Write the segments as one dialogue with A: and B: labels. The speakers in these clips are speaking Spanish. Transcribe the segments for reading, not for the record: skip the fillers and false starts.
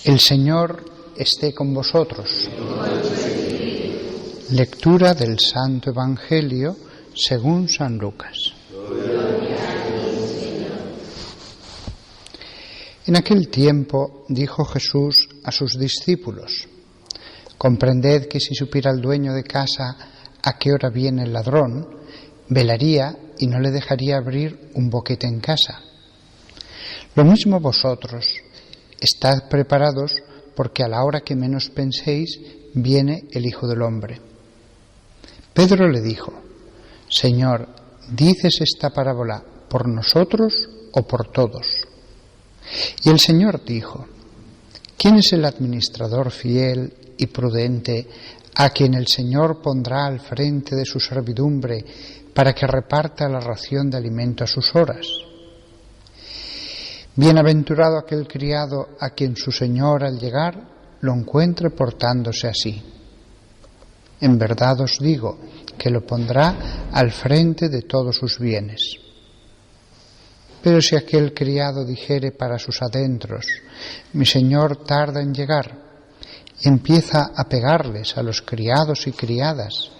A: El Señor esté con vosotros. Lectura del Santo Evangelio según San Lucas. En aquel tiempo dijo Jesús a sus discípulos: comprended que si supiera el dueño de casa a qué hora viene el ladrón, velaría y no le dejaría abrir un boquete en casa. Lo mismo vosotros, estad preparados, porque a la hora que menos penséis viene el Hijo del Hombre. Pedro le dijo: Señor, ¿dices esta parábola por nosotros o por todos? Y el Señor dijo: ¿quién es el administrador fiel y prudente a quien el Señor pondrá al frente de su servidumbre para que reparta la ración de alimento a sus horas? Bienaventurado aquel criado a quien su señor al llegar lo encuentre portándose así. En verdad os digo que lo pondrá al frente de todos sus bienes. Pero si aquel criado dijere para sus adentros: mi señor tarda en llegar, y empieza a pegarles a los criados y criadas,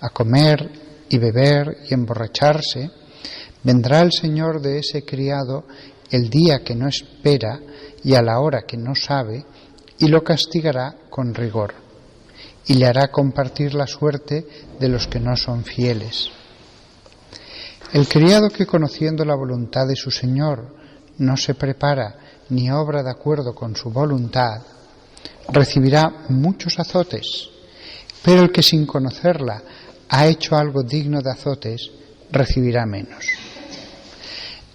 A: a comer y beber y emborracharse, vendrá el señor de ese criado el día que no espera y a la hora que no sabe, y lo castigará con rigor, y le hará compartir la suerte de los que no son fieles. El criado que, conociendo la voluntad de su señor, no se prepara ni obra de acuerdo con su voluntad, recibirá muchos azotes, pero el que sin conocerla ha hecho algo digno de azotes, recibirá menos.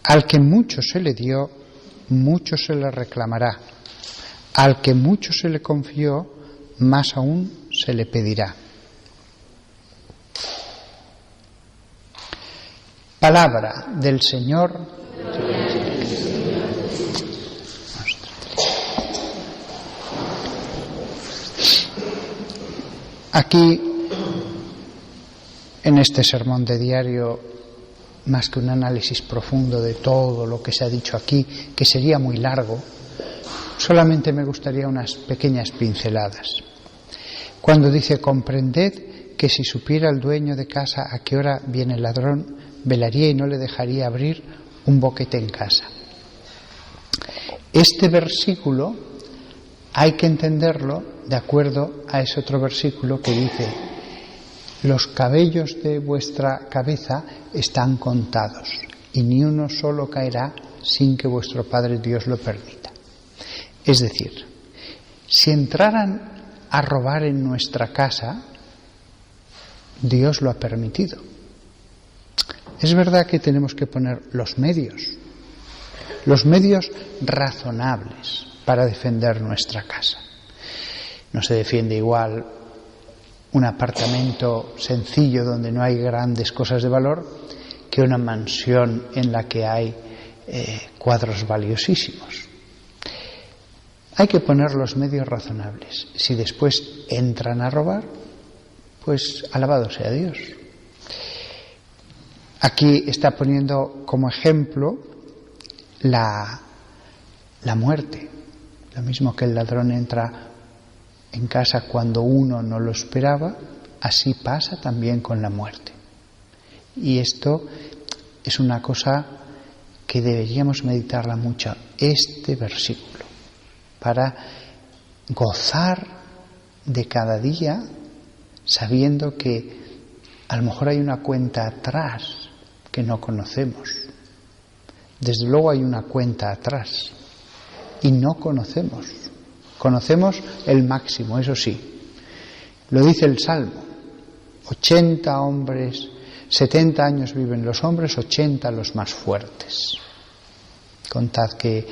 A: Al que mucho se le dio, mucho se le reclamará. Al que mucho se le confió, más aún se le pedirá. Palabra del Señor. Aquí, en este sermón de diario, más que un análisis profundo de todo lo que se ha dicho aquí, que sería muy largo, solamente me gustaría unas pequeñas pinceladas. Cuando dice: comprended que si supiera el dueño de casa a qué hora viene el ladrón, velaría y no le dejaría abrir un boquete en casa. Este versículo hay que entenderlo de acuerdo a ese otro versículo que dice: los cabellos de vuestra cabeza están contados, y ni uno solo caerá sin que vuestro Padre Dios lo permita. Es decir, si entraran a robar en nuestra casa, Dios lo ha permitido. Es verdad que tenemos que poner los medios razonables para defender nuestra casa. No se defiende igual un apartamento sencillo donde no hay grandes cosas de valor que una mansión en la que hay cuadros valiosísimos. Hay que poner los medios razonables. Si después entran a robar, pues alabado sea Dios. Aquí está poniendo como ejemplo la muerte. Lo mismo que el ladrón entra en casa cuando uno no lo esperaba, así pasa también con la muerte. Y esto es una cosa que deberíamos meditarla mucho, este versículo, para gozar de cada día sabiendo que a lo mejor hay una cuenta atrás que no conocemos. Desde luego hay una cuenta atrás y no conocemos. Conocemos el máximo, eso sí. Lo dice el Salmo: 80 hombres, 70 años viven los hombres, 80 los más fuertes. Contad que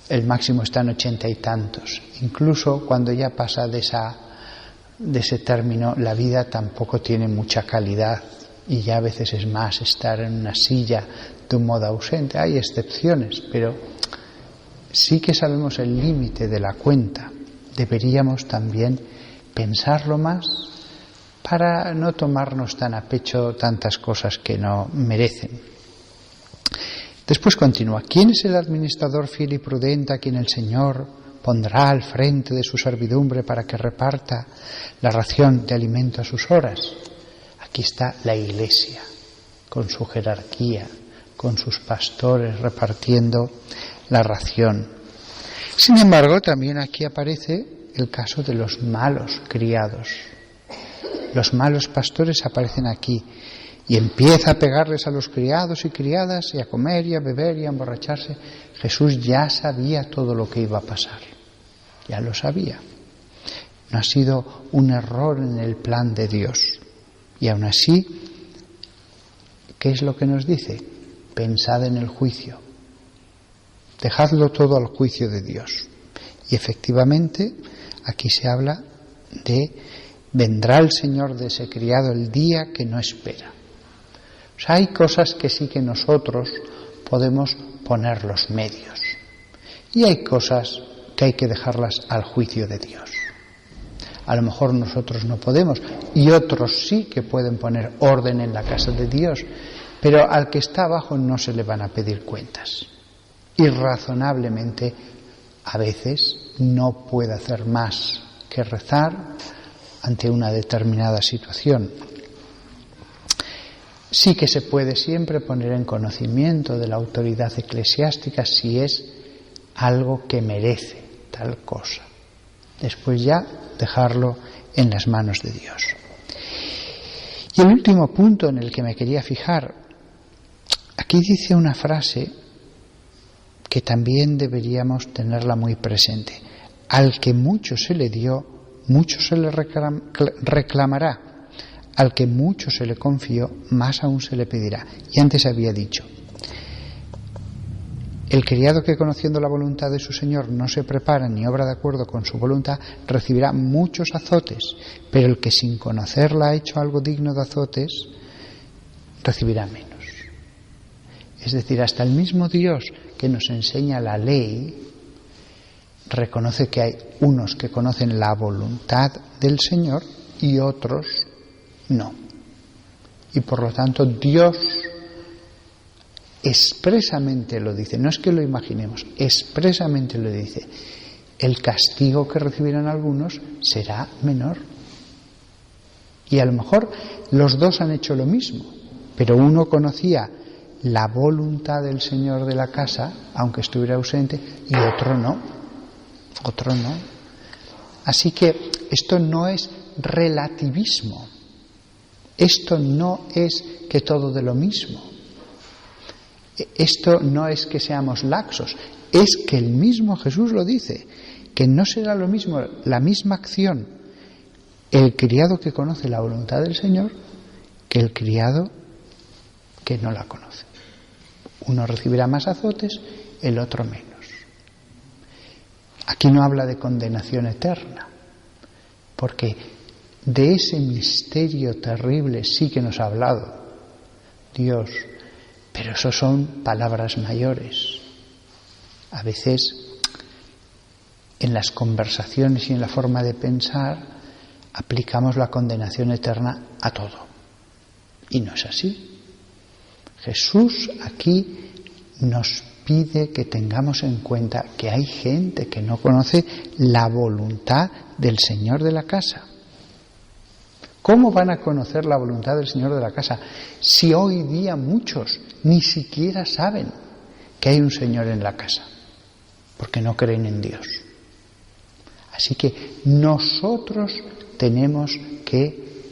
A: el máximo está en 80 y tantos. Incluso cuando ya pasa de ese término, la vida tampoco tiene mucha calidad y ya a veces es más estar en una silla de un modo ausente. Hay excepciones, pero sí que sabemos el límite de la cuenta. Deberíamos también pensarlo más para no tomarnos tan a pecho tantas cosas que no merecen. Después continúa: ¿quién es el administrador fiel y prudente a quien el Señor pondrá al frente de su servidumbre para que reparta la ración de alimento a sus horas. Aquí está la Iglesia, con su jerarquía, con sus pastores repartiendo la ración. Sin embargo, también aquí aparece el caso de los malos criados. Los malos pastores aparecen aquí y empieza a pegarles a los criados y criadas y a comer y a beber y a emborracharse. Jesús ya sabía todo lo que iba a pasar, ya lo sabía. No ha sido un error en el plan de Dios. Y aún así, ¿qué es lo que nos dice? Pensad en el juicio. Dejadlo todo al juicio de Dios. Y efectivamente, aquí se habla de vendrá el Señor de ese criado el día que no espera. O sea, hay cosas que sí que nosotros podemos poner los medios. Y hay cosas que hay que dejarlas al juicio de Dios. A lo mejor nosotros no podemos, y otros sí que pueden poner orden en la casa de Dios, pero al que está abajo no se le van a pedir cuentas. Y razonablemente, a veces, no puede hacer más que rezar ante una determinada situación. Sí que se puede siempre poner en conocimiento de la autoridad eclesiástica si es algo que merece tal cosa. Después ya dejarlo en las manos de Dios. Y el último punto en el que me quería fijar, aquí dice una frase que también deberíamos tenerla muy presente. Al que mucho se le dio, mucho se le reclamará. Al que mucho se le confió, más aún se le pedirá. Y antes había dicho, el criado que conociendo la voluntad de su Señor no se prepara ni obra de acuerdo con su voluntad, recibirá muchos azotes, pero el que sin conocerla ha hecho algo digno de azotes, recibirá menos. Es decir, hasta el mismo Dios que nos enseña la ley, reconoce que hay unos que conocen la voluntad del Señor y otros no. Y por lo tanto Dios expresamente lo dice, no es que lo imaginemos, expresamente lo dice. El castigo que recibirán algunos será menor. Y a lo mejor los dos han hecho lo mismo, pero uno conocía la voluntad del Señor de la casa, aunque estuviera ausente, y otro no. Otro no. Así que esto no es relativismo. Esto no es que todo de lo mismo. Esto no es que seamos laxos, es que el mismo Jesús lo dice, que no será lo mismo, la misma acción, el criado que conoce la voluntad del Señor que el criado que no la conoce. Uno recibirá más azotes, el otro menos. Aquí no habla de condenación eterna, porque de ese misterio terrible sí que nos ha hablado Dios. Pero eso son palabras mayores. A veces, en las conversaciones y en la forma de pensar, aplicamos la condenación eterna a todo. Y no es así. Jesús aquí nos pide que tengamos en cuenta que hay gente que no conoce la voluntad del Señor de la casa. ¿Cómo van a conocer la voluntad del Señor de la casa si hoy día muchos ni siquiera saben que hay un Señor en la casa? Porque no creen en Dios. Así que nosotros tenemos que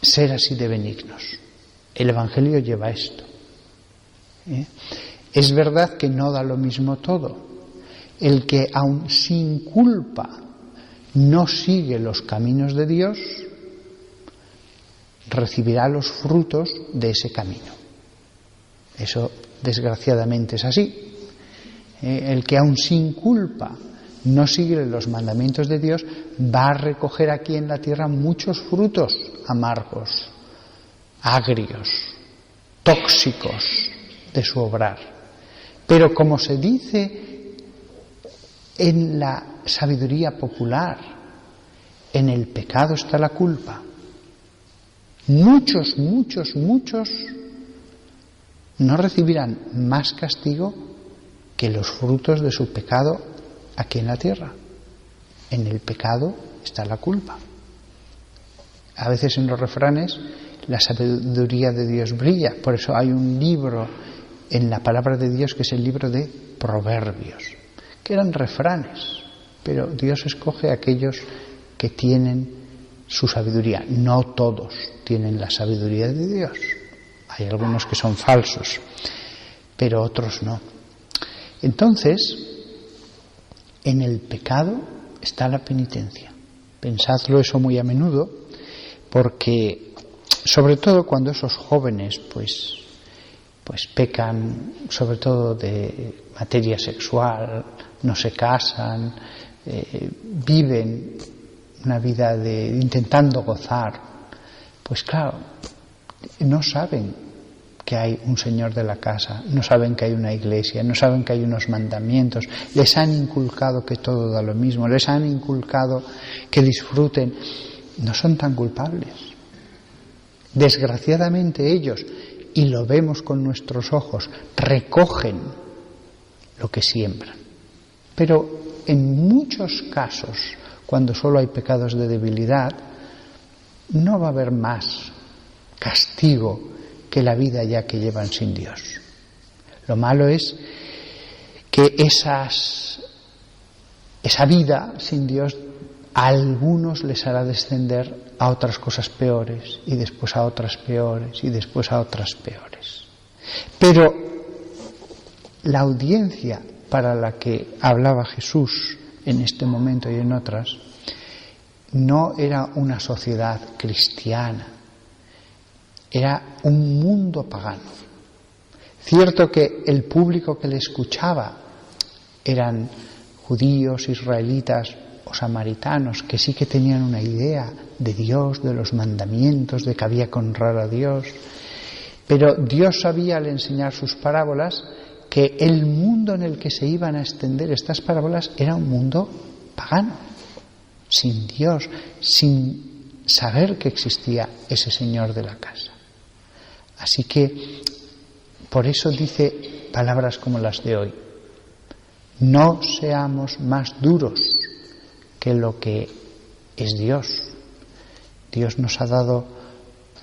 A: ser así de benignos. El Evangelio lleva esto. Es verdad que no da lo mismo todo. El que aun sin culpa no sigue los caminos de Dios, recibirá los frutos de ese camino. Eso desgraciadamente es así. El que aun sin culpa no sigue los mandamientos de Dios va a recoger aquí en la tierra muchos frutos amargos, agrios, tóxicos de su obrar. Pero como se dice en la sabiduría popular, en el pecado está la culpa. Muchos no recibirán más castigo que los frutos de su pecado aquí en la tierra. En el pecado está la culpa. A veces en los refranes la sabiduría de Dios brilla. Por eso hay un libro en la palabra de Dios que es el libro de Proverbios, que eran refranes, pero Dios escoge a aquellos que tienen su sabiduría. No todos tienen la sabiduría de Dios. Hay algunos que son falsos, pero otros no. Entonces, en el pecado está la penitencia. Pensadlo eso muy a menudo, porque sobre todo cuando esos jóvenes pues pecan, sobre todo de materia sexual, no se casan, viven una vida de intentando gozar, pues claro, no saben que hay un Señor de la casa, no saben que hay una iglesia, no saben que hay unos mandamientos, les han inculcado que todo da lo mismo, les han inculcado que disfruten, no son tan culpables. Desgraciadamente ellos, y lo vemos con nuestros ojos, recogen lo que siembran. Pero en muchos casos, cuando solo hay pecados de debilidad, no va a haber más castigo que la vida ya que llevan sin Dios. Lo malo es que esa vida sin Dios a algunos les hará descender a otras cosas peores, y después a otras peores, y después a otras peores. Pero la audiencia para la que hablaba Jesús en este momento y en otras no era una sociedad cristiana, era un mundo pagano. Cierto que el público que le escuchaba eran judíos, israelitas o samaritanos, que sí que tenían una idea de Dios, de los mandamientos, de que había que honrar a Dios. Pero Dios sabía al enseñar sus parábolas que el mundo en el que se iban a extender estas parábolas era un mundo pagano, sin Dios, sin saber que existía ese Señor de la casa. Así que por eso dice palabras como las de hoy: no seamos más duros que lo que es Dios. Dios nos ha dado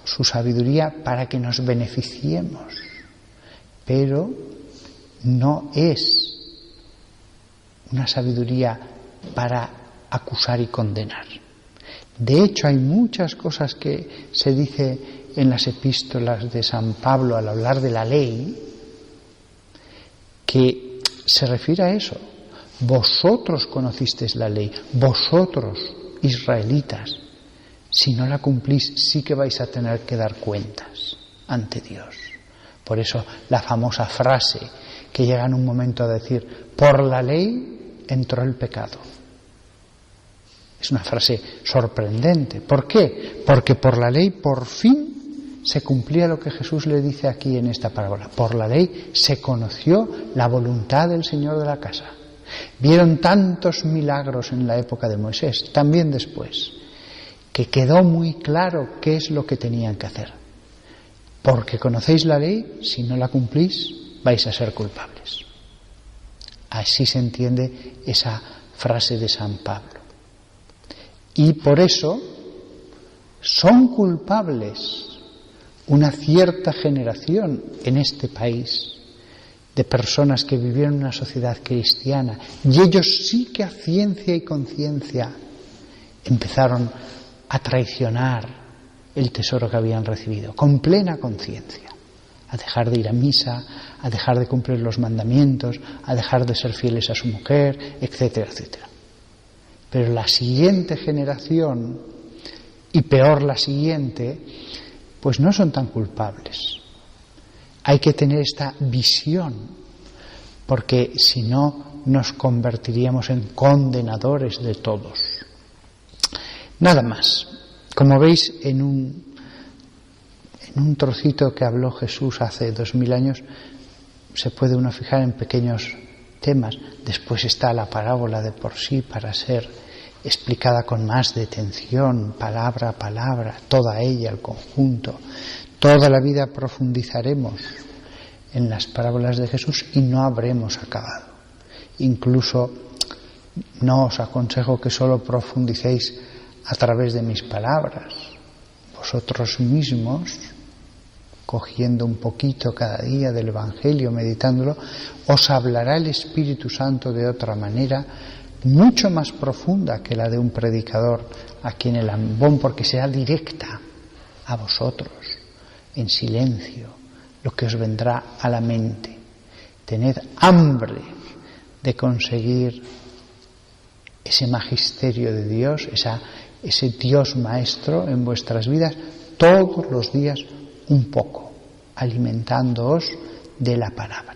A: su sabiduría para que nos beneficiemos, pero no es una sabiduría para acusar y condenar. De hecho, hay muchas cosas que se dice en las epístolas de San Pablo al hablar de la ley que se refiere a eso. Vosotros conocisteis la ley, vosotros, israelitas, si no la cumplís sí que vais a tener que dar cuentas ante Dios. Por eso la famosa frase que llega en un momento a decir: por la ley entró el pecado. Es una frase sorprendente. ¿Por qué? Porque por la ley por fin se cumplía lo que Jesús le dice aquí en esta parábola. Por la ley se conoció la voluntad del Señor de la casa. Vieron tantos milagros en la época de Moisés, también después, que quedó muy claro qué es lo que tenían que hacer. Porque conocéis la ley, si no la cumplís, vais a ser culpables. Así se entiende esa frase de San Pablo. Y por eso son culpables una cierta generación en este país de personas que vivieron en una sociedad cristiana, y ellos sí que a ciencia y conciencia empezaron a traicionar el tesoro que habían recibido, con plena conciencia, a dejar de ir a misa, a dejar de cumplir los mandamientos, a dejar de ser fieles a su mujer, etcétera, etcétera. Pero la siguiente generación, y peor la siguiente, pues no son tan culpables. Hay que tener esta visión, porque si no nos convertiríamos en condenadores de todos. Nada más. Como veis, en un trocito que habló Jesús hace 2000 años, se puede uno fijar en pequeños temas. Después está la parábola de por sí para ser explicada con más detención, palabra a palabra, toda ella, el conjunto. Toda la vida profundizaremos en las parábolas de Jesús y no habremos acabado. Incluso No os aconsejo que solo profundicéis a través de mis palabras. Vosotros mismos, cogiendo un poquito cada día del Evangelio, meditándolo, os hablará el Espíritu Santo de otra manera, mucho más profunda que la de un predicador aquí en el ambón, porque será directa a vosotros, en silencio, lo que os vendrá a la mente. Tened hambre de conseguir ese magisterio de Dios, ese Dios maestro en vuestras vidas, todos los días un poco, alimentándoos de la palabra.